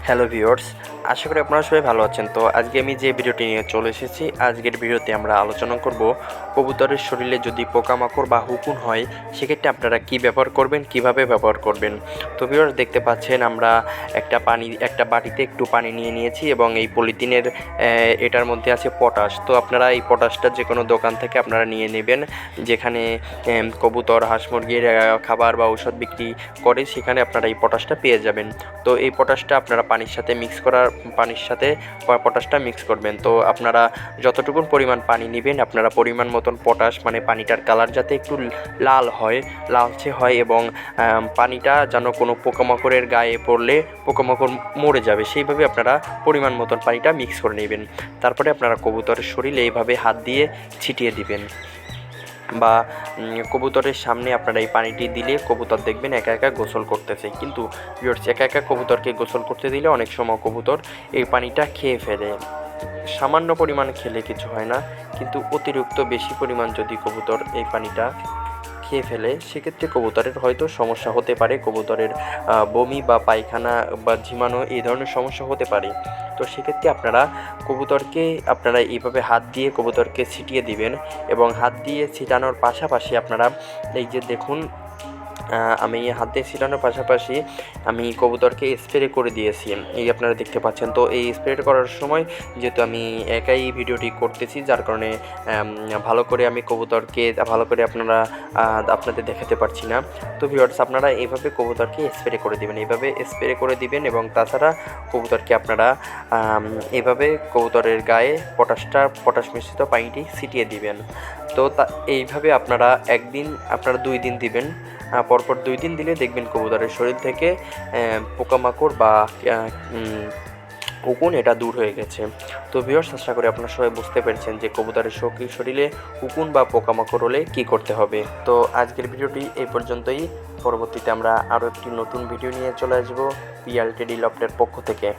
Hello viewers, আশা করি আপনারা সবাই ভালো আছেন। তো আজকে আমি যে ভিডিওটি নিয়ে চলে এসেছি, আজকের ভিডিওতে আমরা আলোচনা করব কবুতরের শরীরে যদি পোকামাকড় বা হুকুন হয় সেক্ষেত্রে আপনারা কি ব্যবহার করবেন, কিভাবে ব্যবহার করবেন। তো ভিউয়ার্স, দেখতে পাচ্ছেন আমরা একটা বাটিতে একটু পানি নিয়ে নিয়েছি এবং এই পলিথিনের এটার মধ্যে আছে পটাশ। তো আপনারা এই পটাশটা যে কোনো দোকান থেকে আপনারা নিয়ে নেবেন, যেখানে কবুতর হাঁস মুরগির খাবার বা ঔষধ বিক্রি করে, সেখানে আপনারা এই পটাশটা পেয়ে যাবেন। তো এই পটাশটা আপনারা পানির সাথে পটাশটা মিক্স করবেন। তো আপনারা যতটুকুন পরিমাণ পানি নেবেন, আপনারা পরিমাণ মতন পটাশ, মানে পানিটার কালার যাতে একটু লালচে হয় এবং পানিটা যেন কোনো পোকামাকড়ের গায়ে পড়লে পোকামাকড় মরে যাবে, সেইভাবে আপনারা পরিমাণ মতন পানিটা মিক্স করে নেবেন। তারপরে আপনারা কবুতরের শরীরে এইভাবে হাত দিয়ে ছিটিয়ে দিবেন বা কবুতরের সামনে আপনারা এই পানিটি দিলে কবুতর দেখবেন একা একা গোসল করতেছে। কিন্তু একা একা কবুতরকে গোসল করতে দিলে অনেক সময় কবুতর এই পানিটা খেয়ে ফেলে। সামান্য পরিমাণ খেলে কিছু হয় না, কিন্তু অতিরিক্ত বেশি পরিমাণ যদি কবুতর এই পানিটা খেয়ে ফেলে সেক্ষেত্রে কবুতরের হয়তো সমস্যা হতে পারে, কবুতরের বমি বা পায়খানা বা ঝিমানো এই ধরনের সমস্যা হতে পারে। তো সেক্ষেত্রে আপনারা এইভাবে হাত দিয়ে কবুতরকে ছিটিয়ে দিবেন এবং হাত দিয়ে ছিটানোর পাশাপাশি আপনারা এই যে দেখুন, আমি হাত দিয়ে ছিটানোর পাশাপাশি আমি কবুতরকে স্প্রে করে দিয়েছি, এই আপনারা দেখতে পাচ্ছেন। তো এই স্প্রে করার সময় যেহেতু আমি একাই ভিডিওটি করতেছি, যার কারণে ভালো করে আমি কবুতরকে আপনাদের দেখাতে পারছি না। তো ভিউয়ার্স, আপনারা এইভাবে কবুতরকে স্প্রে করে দিবেন, এবং তাছাড়া কবুতরকে আপনারা এইভাবে কবুতরের গায়ে পটাশ মিশ্রিত পানিটি ছিটিয়ে দিবেন। তো এইভাবে আপনারা 2 দিন দিবেন। পরপর 2 দিন দিলে দেখবেন কবুতরের শরীর থেকে পোকামাকড় বা উকুন এটা দূর হয়ে গেছে। তো ভিউয়ার্স, আশা করি আপনারা সবাই বুঝতে পেরেছেন যে কবুতরের শরীরে উকুন বা পোকামাকড় হলে কী করতে হবে। তো আজকের ভিডিওটি এই পর্যন্তই। পরবর্তীতে আমরা আরও একটি নতুন ভিডিও নিয়ে চলে আসবো পিএলটিডি লফটের পক্ষ থেকে।